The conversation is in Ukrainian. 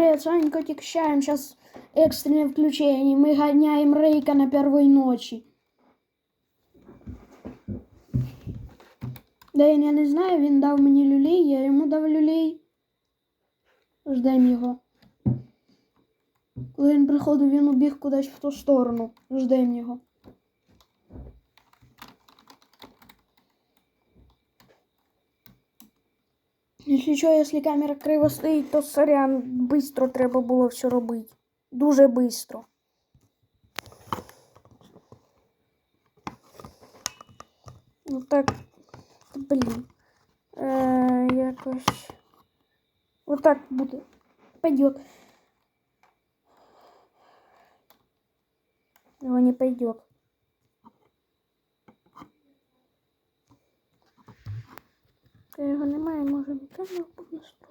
Привет, с вами Котик Чаем. Сейчас экстренное включение. Мы гоняем Рейка на первой ночи. Да я не знаю, він дав мені люлей, я йому дав люлей. Ждем його. Коли він приходив, він убіг кудись в ту сторону. Ждем його. Якщо що, якщо камера криво стоїть, то сорян, бистро треба було все робити. Дуже бистро. Ну так, блін. Якось. Вот так буде. Пойдет. Его не пойдет. Його немає, може камеру повністю.